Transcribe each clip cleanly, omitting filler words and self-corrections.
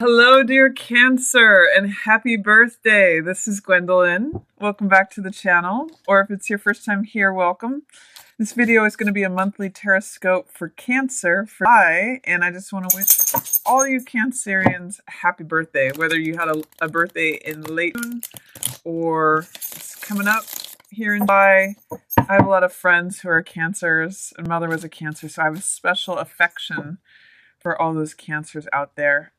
Hello, dear Cancer, and happy birthday. This is Gwendolyn. Welcome back to the channel, or if it's your first time here, welcome. This video is going to be a monthly Terrascope for Cancer for July, and I just want to wish all you Cancerians happy birthday, whether you had a birthday in late June or it's coming up here in July. I have a lot of friends who are Cancers, and mother was a Cancer, so I have a special affection for all those Cancers out there.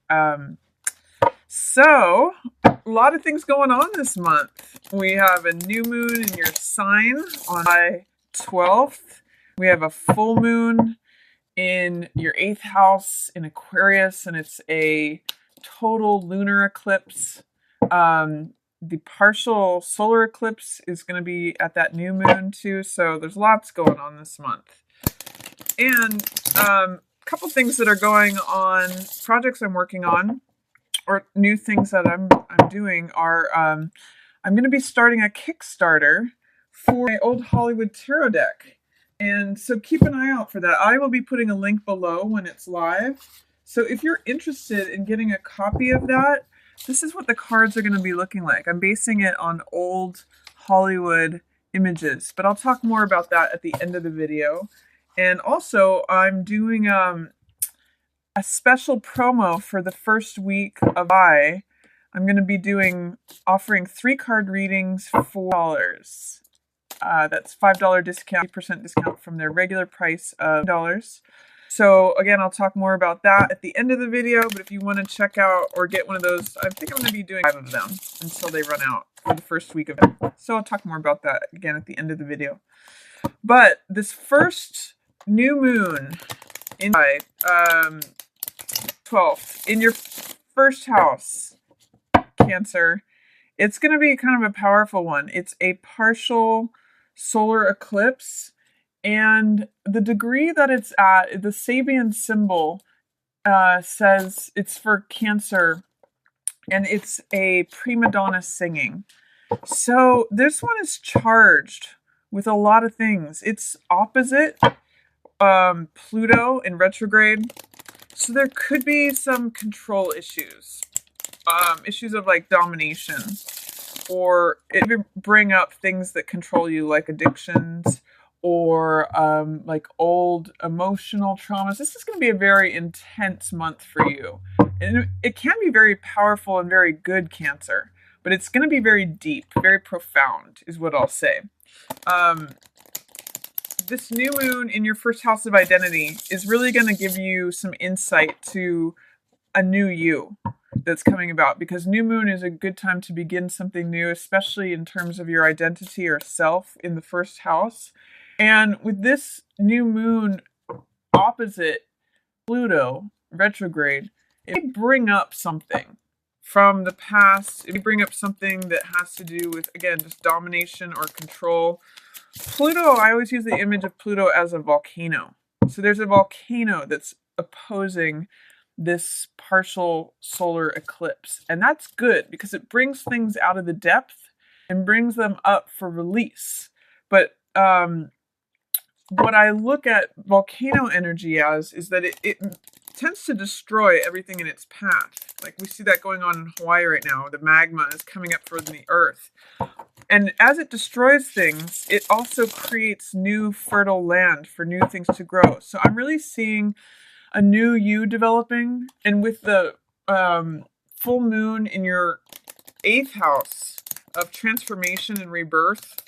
So, a lot of things going on this month. We have a new moon in your sign on July 12th. We have a full moon in your 8th house in Aquarius, and it's a total lunar eclipse. The partial solar eclipse is going to be at that new moon too, so there's lots going on this month. And a couple things that are going on, projects I'm working on, or new things that I'm doing are I'm going to be starting a Kickstarter for my Old Hollywood Tarot deck. And so keep an eye out for that. I will be putting a link below when it's live. So if you're interested in getting a copy of that, this is what the cards are going to be looking like. I'm basing it on old Hollywood images, but I'll talk more about that at the end of the video. And also, I'm doing a special promo for the first week of July. I'm going to be offering 3 card readings for $4. That's $5 discount, 8% discount from their regular price of $10. So again, I'll talk more about that at the end of the video, but if you want to check out or get one of those, I think I'm going to be doing 5 of them until they run out for the first week of it. So I'll talk more about that again at the end of the video. But this first new moon in July, 12th, in your first house, Cancer, it's going to be kind of a powerful one. It's a partial solar eclipse, and the degree that it's at, the Sabian symbol says it's for Cancer, and it's a prima donna singing. So this one is charged with a lot of things. It's opposite Pluto in retrograde. So there could be some control issues, issues of like domination, or it would bring up things that control you, like addictions or like old emotional traumas. This is going to be a very intense month for you. And it can be very powerful and very good, Cancer, but it's going to be very deep, very profound, is what I'll say. This new moon in your first house of identity is really going to give you some insight to a new you that's coming about, because new moon is a good time to begin something new, especially in terms of your identity or self in the first house. And with this new moon opposite Pluto retrograde, it may bring up something from the past. It may bring up something that has to do with, again, just domination or control. Pluto, I always use the image of Pluto as a volcano. So there's a volcano that's opposing this partial solar eclipse. And that's good because it brings things out of the depth and brings them up for release. But what I look at volcano energy as is that it tends to destroy everything in its path. Like we see that going on in Hawaii right now. The magma is coming up from the earth. And as it destroys things, it also creates new fertile land for new things to grow. So I'm really seeing a new you developing. And with the full moon in your 8th house of transformation and rebirth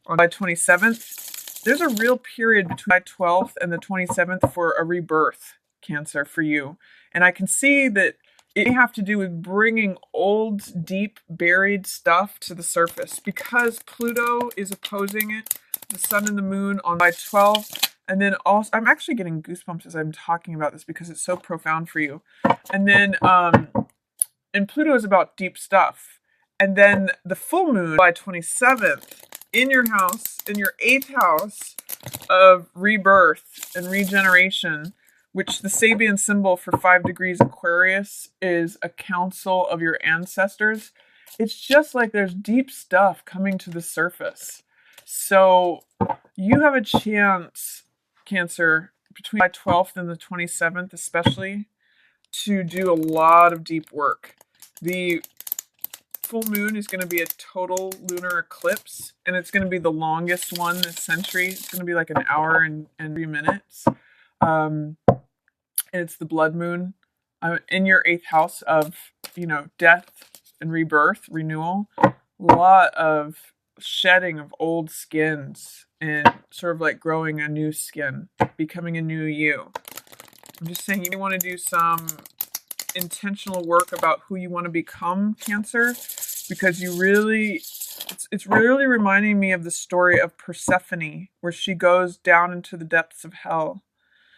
on July 27th, there's a real period between July 12th and the 27th for a rebirth, Cancer, for you. And I can see that it may have to do with bringing old, deep, buried stuff to the surface, because Pluto is opposing it, the sun and the moon on July 12th. And then also, I'm actually getting goosebumps as I'm talking about this because it's so profound for you. And then, and Pluto is about deep stuff. And then the full moon, July 27th, in your house, in your 8th house of rebirth and regeneration, which the Sabian symbol for 5 degrees Aquarius is a council of your ancestors. It's just like there's deep stuff coming to the surface. So you have a chance, Cancer, between July 12th and the 27th especially, to do a lot of deep work. The full moon is going to be a total lunar eclipse, and it's going to be the longest one this century. It's going to be like an hour and 3 minutes. And it's the blood moon in your eighth house of, death and rebirth, renewal. A lot of shedding of old skins and sort of like growing a new skin, becoming a new you. I'm just saying you want to do some intentional work about who you want to become, Cancer, because it's really reminding me of the story of Persephone, where she goes down into the depths of hell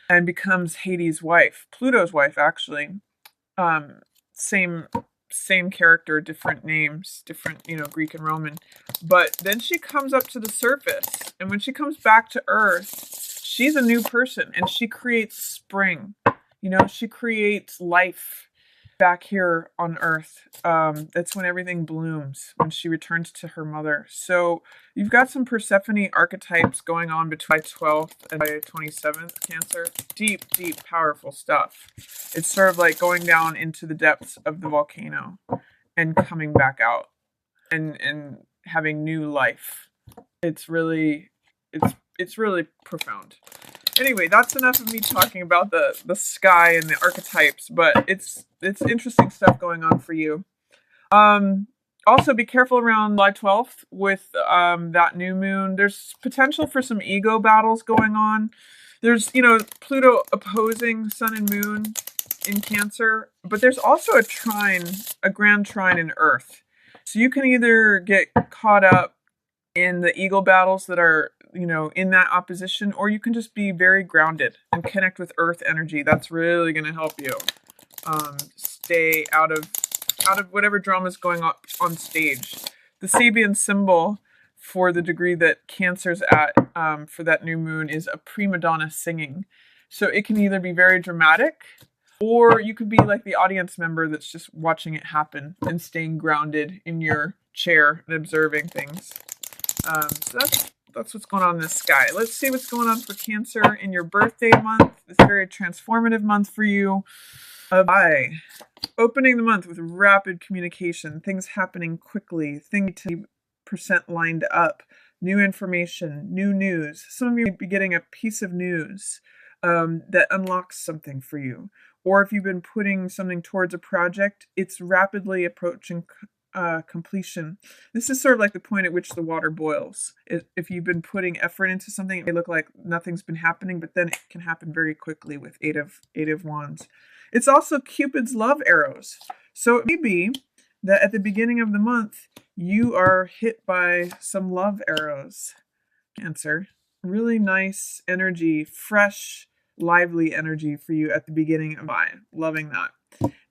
and becomes Hades' wife, Pluto's wife, actually. Same character, different names, different, Greek and Roman. But then she comes up to the surface, and when she comes back to Earth, she's a new person, and she creates spring. She creates life back here on Earth. That's when everything blooms, when she returns to her mother. So you've got some Persephone archetypes going on between 12th and 27th, Cancer. Deep, deep, powerful stuff. It's sort of like going down into the depths of the volcano and coming back out and having new life. It's really profound. Anyway, that's enough of me talking about the sky and the archetypes, but it's interesting stuff going on for you. Also, be careful around July 12th with that new moon. There's potential for some ego battles going on. There's, Pluto opposing Sun and Moon in Cancer, but there's also a grand trine in Earth. So you can either get caught up in the ego battles that are, in that opposition, or you can just be very grounded and connect with Earth energy. That's really going to help you stay out of whatever drama is going on stage. The Sabian symbol for the degree that Cancer's at for that new moon is a prima donna singing. So it can either be very dramatic, or you could be like the audience member that's just watching it happen and staying grounded in your chair and observing things. So that's what's going on in the sky. Let's see what's going on for Cancer in your birthday month. It's a very transformative month for you. Opening the month with rapid communication, things happening quickly, things to percent lined up, new information, new news. Some of you might be getting a piece of news that unlocks something for you. Or if you've been putting something towards a project, it's rapidly approaching completion. This is sort of like the point at which the water boils. If you've been putting effort into something, it may look like nothing's been happening, but then it can happen very quickly with Eight of Wands. It's also Cupid's love arrows. So it may be that at the beginning of the month, you are hit by some love arrows, Cancer. Really nice energy, fresh, lively energy for you at the beginning of July. Loving that.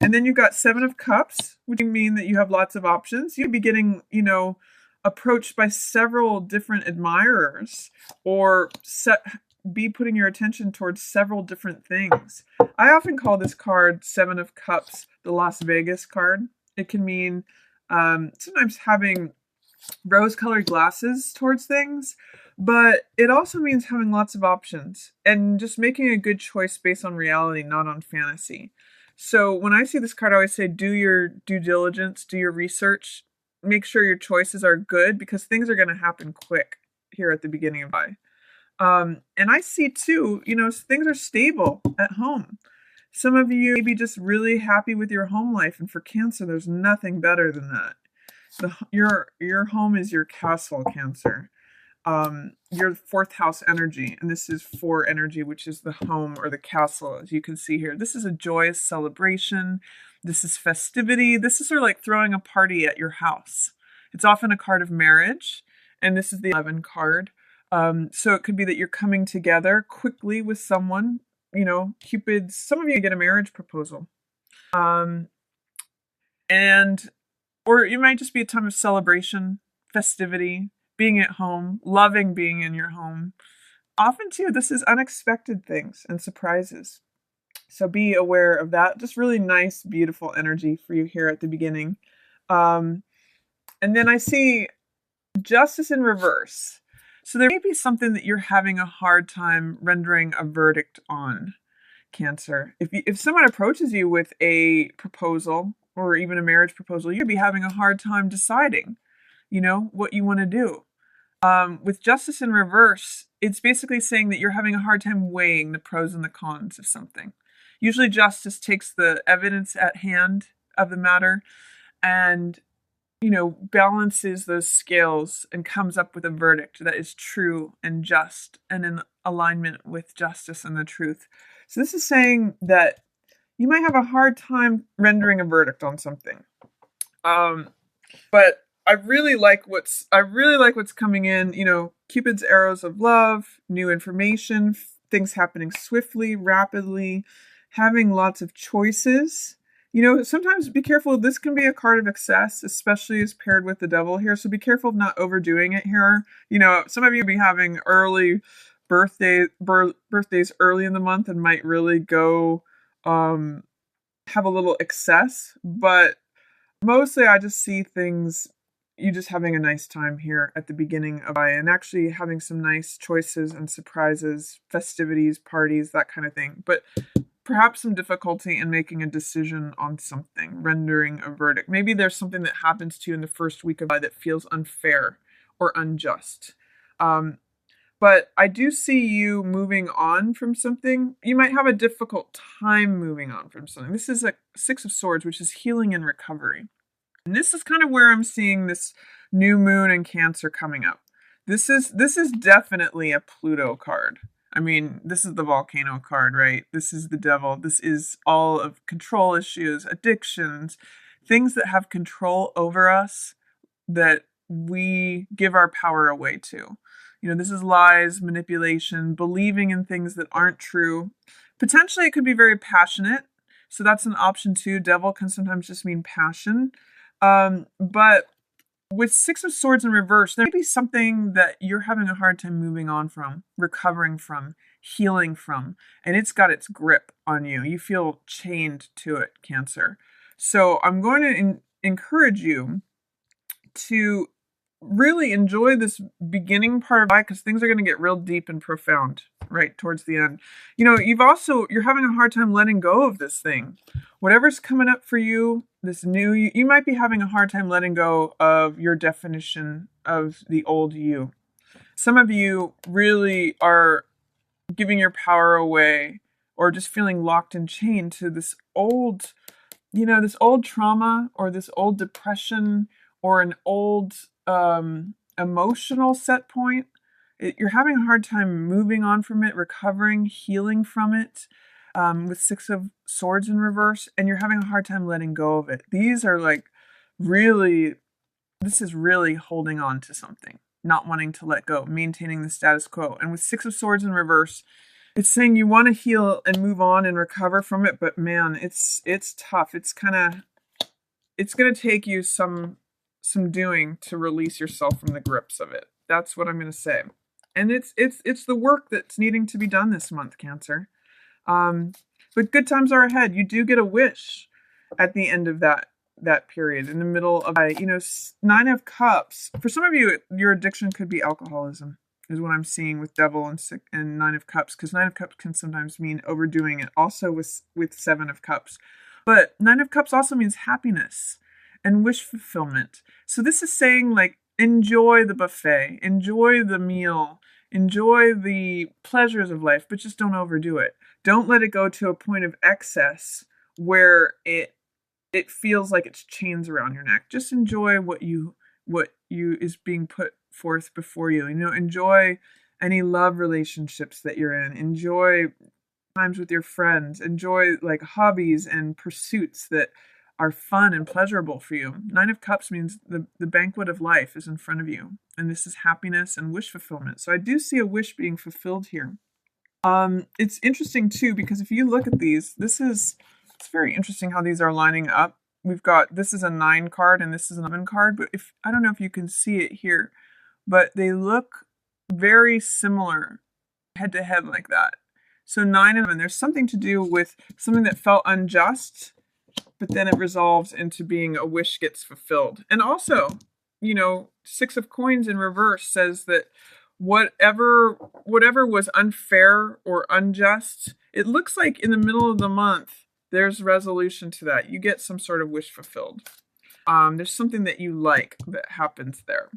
And then you've got Seven of Cups, which mean that you have lots of options. You'd be getting, approached by several different admirers, or be putting your attention towards several different things. I often call this card Seven of Cups the Las Vegas card. It can mean sometimes having rose-colored glasses towards things, but it also means having lots of options and just making a good choice based on reality, not on fantasy. So when I see this card, I always say, do your due diligence, do your research, make sure your choices are good, because things are going to happen quick here at the beginning of July. And I see too, things are stable at home. Some of you may be just really happy with your home life, and for Cancer, there's nothing better than that. Your home is your castle, Cancer. Your fourth house energy, and this is 4 energy, which is the home or the castle, as you can see here. This is a joyous celebration. This is festivity. This is sort of like throwing a party at your house. It's often a card of marriage, and this is the 11 card. So it could be that you're coming together quickly with someone, Cupid's, some of you get a marriage proposal. Or it might just be a time of celebration, festivity, being at home, loving being in your home. Often too, this is unexpected things and surprises. So be aware of that. Just really nice, beautiful energy for you here at the beginning. And then I see Justice in reverse. So there may be something that you're having a hard time rendering a verdict on. Cancer. If someone approaches you with a proposal or even a marriage proposal, you'd be having a hard time deciding, what you want to do. With Justice in reverse, it's basically saying that you're having a hard time weighing the pros and the cons of something. Usually Justice takes the evidence at hand of the matter and balances those scales and comes up with a verdict that is true and just and in alignment with justice and the truth. So this is saying that you might have a hard time rendering a verdict on something. But I really like what's coming in, Cupid's arrows of love, new information, things happening swiftly, rapidly, having lots of choices. Sometimes be careful. This can be a card of excess, especially as paired with the devil here. So be careful of not overdoing it here. Some of you will be having early birthdays early in the month and might really go have a little excess. But mostly I just see things, you just having a nice time here at the beginning of July and actually having some nice choices and surprises, festivities, parties, that kind of thing. But perhaps some difficulty in making a decision on something, rendering a verdict. Maybe there's something that happens to you in the first week of July that feels unfair or unjust. But I do see you moving on from something. You might have a difficult time moving on from something. This is a Six of Swords, which is healing and recovery. And this is kind of where I'm seeing this new moon in Cancer coming up. This is definitely a Pluto card. I mean, this is the volcano card, right? This is the devil. This is all of control issues, addictions, things that have control over us that we give our power away to. This is lies, manipulation, believing in things that aren't true. Potentially, it could be very passionate. So that's an option too. Devil can sometimes just mean passion. But with Six of Swords in reverse, there may be something that you're having a hard time moving on from, recovering from, healing from, and it's got its grip on you. You feel chained to it, Cancer. So I'm going to encourage you to really enjoy this beginning part of life because things are going to get real deep and profound right towards the end. You're having a hard time letting go of this thing. Whatever's coming up for you, this new, you might be having a hard time letting go of your definition of the old you. Some of you really are giving your power away or just feeling locked and chained to this old trauma or this old depression or an old emotional set point. You're having a hard time moving on from it, recovering, healing from it. With Six of Swords in reverse, and you're having a hard time letting go of it. These are this is really holding on to something, not wanting to let go, maintaining the status quo. And with Six of Swords in reverse, it's saying you want to heal and move on and recover from it, but man, it's tough. It's going to take you some doing to release yourself from the grips of it. That's what I'm going to say. And it's the work that's needing to be done this month, Cancer. But good times are ahead. You do get a wish at the end of that period, in the middle of, Nine of Cups. For some of you, your addiction could be alcoholism, is what I'm seeing with Devil and Nine of Cups, because Nine of Cups can sometimes mean overdoing it, also with Seven of Cups. But Nine of Cups also means happiness and wish fulfillment. So this is saying, enjoy the buffet, enjoy the meal, enjoy the pleasures of life, but just don't overdo it. Don't let it go to a point of excess where it feels like it's chains around your neck. Just enjoy what you is being put forth before you. Enjoy any love relationships that you're in. Enjoy times with your friends. Enjoy hobbies and pursuits that are fun and pleasurable for you. Nine of Cups means the banquet of life is in front of you. And this is happiness and wish fulfillment. So I do see a wish being fulfilled here. It's interesting too, because if you look at these, it's very interesting how these are lining up. This is a 9 card and this is an 11 card, but I don't know if you can see it here, but they look very similar head to head like that. So 9 and 11, there's something to do with something that felt unjust, but then it resolves into being a wish gets fulfilled. And also, Six of Coins in reverse says that whatever was unfair or unjust, it looks like in the middle of the month there's resolution to that. You get some sort of wish fulfilled. There's something that you like that happens there.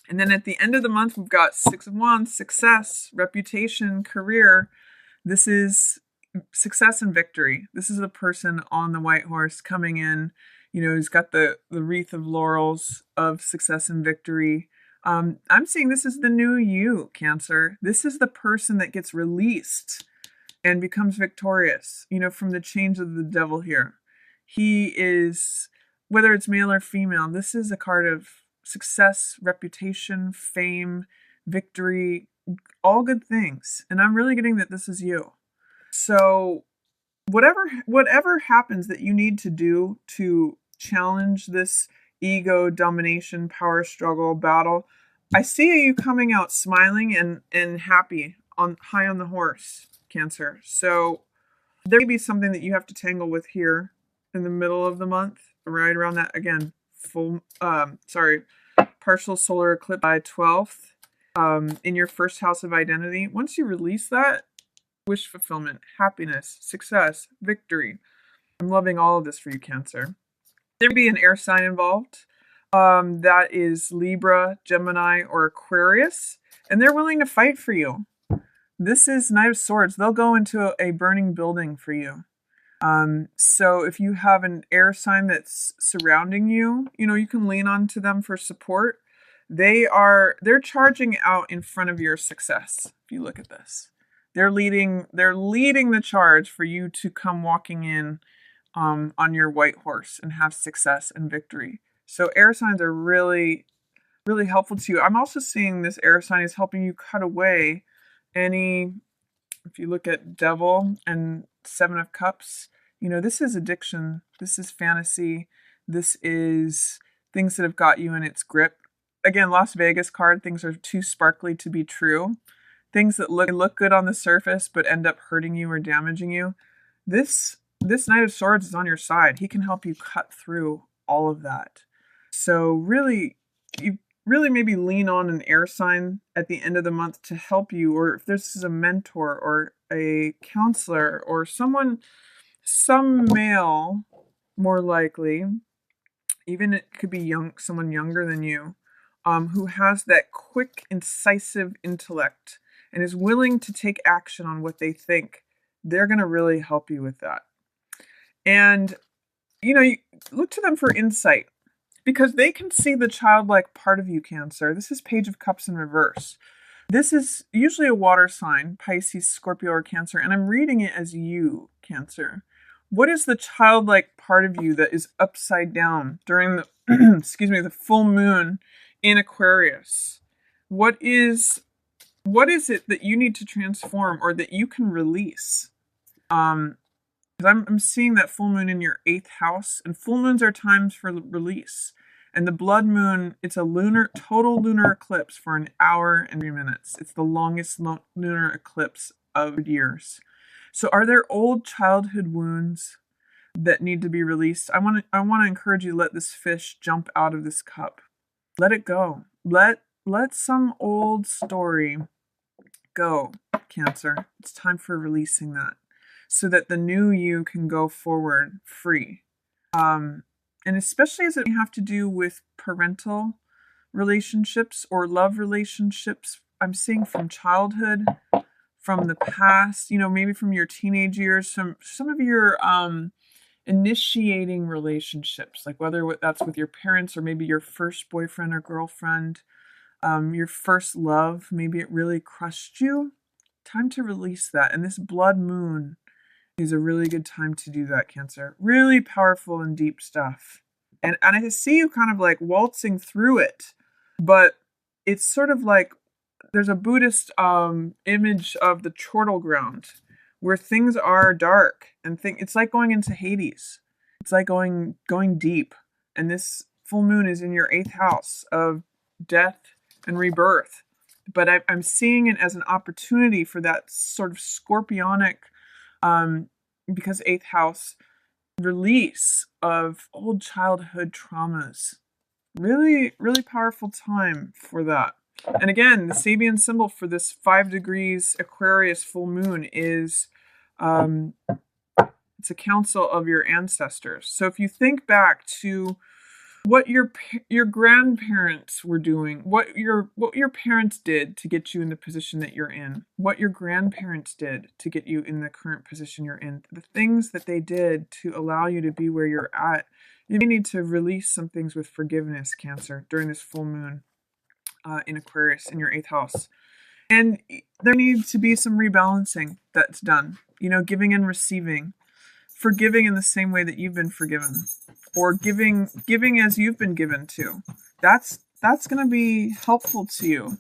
And then at the end of the month, we've got Six of Wands, success, reputation, career. This is success and victory. This is a person on the white horse coming in. He's got the wreath of laurels of success and victory. I'm seeing this is the new you, Cancer. This is the person that gets released and becomes victorious, from the chains of the devil here. He is, whether it's male or female, this is a card of success, reputation, fame, victory, all good things. And I'm really getting that this is you. So whatever happens that you need to do to challenge this ego, domination, power struggle, battle, I see you coming out smiling and happy high on the horse, Cancer. So there may be something that you have to tangle with here in the middle of the month, right around that, again, partial solar eclipse by 12th, in your first house of identity. Once you release that, wish fulfillment, happiness, success, victory. I'm loving all of this for you, Cancer. There may be an air sign involved. That is Libra, Gemini, or Aquarius, and they're willing to fight for you. This is Knight of Swords. They'll go into a burning building for you. So if you have an air sign that's surrounding you, you can lean on to them for support. They're charging out in front of your success. If you look at this, they're leading the charge for you to come walking in, on your white horse and have success and victory. So air signs are really, really helpful to you. I'm also seeing this air sign is helping you cut away if you look at Devil and Seven of Cups, this is addiction. This is fantasy. This is things that have got you in its grip. Again, Las Vegas card, things are too sparkly to be true. Things that look good on the surface but end up hurting you or damaging you. This Knight of Swords is on your side. He can help you cut through all of that. So really, you really maybe lean on an air sign at the end of the month to help you, or if this is a mentor or a counselor or some male, more likely, even it could be someone younger than you, who has that quick, incisive intellect and is willing to take action on what they think. They're going to really help you with that. And, you look to them for insight, because they can see the childlike part of you, Cancer. This is Page of Cups in reverse. This is usually a water sign, Pisces, Scorpio, or Cancer, and I'm reading it as you, Cancer. What is the childlike part of you that is upside down during the the full moon in Aquarius? What is it that you need to transform or that you can release? I'm seeing that full moon in your 8th house, and full moons are times for release. And the blood moon, it's a total lunar eclipse for an hour and 3 minutes. It's the longest lunar eclipse of years. So are there old childhood wounds that need to be released? I want to encourage you to let this fish jump out of this cup. Let it go. Let some old story go, Cancer. It's time for releasing that, so that the new you can go forward free. And especially as it have to do with parental relationships or love relationships, I'm seeing from childhood, from the past, maybe from your teenage years, some of your initiating relationships, like whether that's with your parents or maybe your first boyfriend or girlfriend, your first love, maybe it really crushed you. Time to release that. And this blood moon is a really good time to do that, Cancer. Really powerful and deep stuff. And I see you kind of like waltzing through it, but it's sort of like there's a Buddhist image of the chortle ground where things are dark and it's like going into Hades. It's like going deep. And this full moon is in your 8th house of death and rebirth. But I'm seeing it as an opportunity for that sort of scorpionic, because 8th house, release of old childhood traumas. Really, really powerful time for that. And again, the Sabian symbol for this 5 degrees Aquarius full moon is it's a council of your ancestors. So if you think back to what your grandparents were doing, what your parents did to get you in the position that you're in, what your grandparents did to get you in the current position you're in, the things that they did to allow you to be where you're at, you may need to release some things with forgiveness, Cancer, during this full moon in Aquarius in your 8th house. And there needs to be some rebalancing that's done, giving and receiving, forgiving in the same way that you've been forgiven, or giving as you've been given to. That's going to be helpful to you.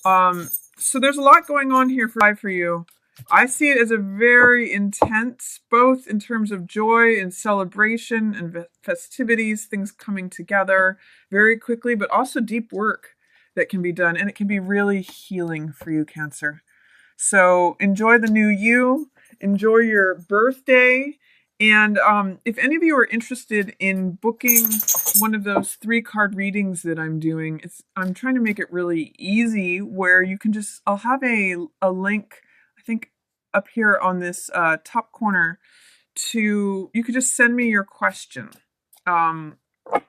So there's a lot going on here for you. I see it as a very intense, both in terms of joy and celebration and festivities, things coming together very quickly, but also deep work that can be done, and it can be really healing for you, Cancer. So enjoy the new you, enjoy your birthday, and if any of you are interested in booking one of those 3-card readings that I'm doing, I'm trying to make it really easy where you can I'll have a link, I think, up here on this top corner you could just send me your question. And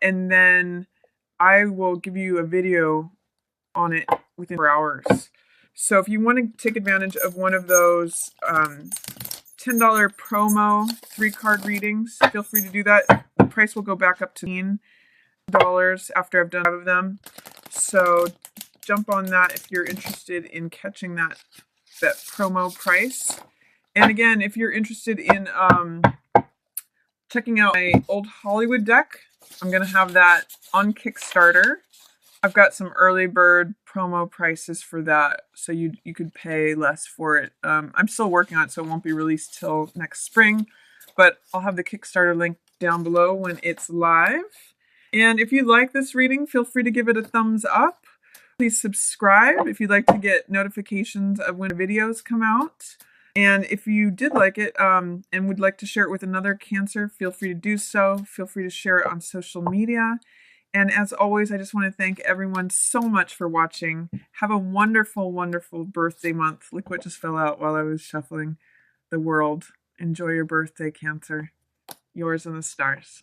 then I will give you a video on it within 4 hours. So if you want to take advantage of one of those $10 promo 3-card readings, feel free to do that. The price will go back up to $15 after I've done 5 of them. So jump on that if you're interested in catching that promo price. And again, if you're interested in checking out my old Hollywood deck, I'm going to have that on Kickstarter. I've got some early bird promo prices for that, so you could pay less for it. I'm still working on it, so it won't be released till next spring, but I'll have the Kickstarter link down below when it's live. And if you like this reading, feel free to give it a thumbs up. Please subscribe if you'd like to get notifications of when videos come out. And if you did like it and would like to share it with another Cancer, feel free to do so. Feel free to share it on social media. And as always, I just want to thank everyone so much for watching. Have a wonderful, wonderful birthday month. Look what just fell out while I was shuffling the world. Enjoy your birthday, Cancer. Yours in the stars.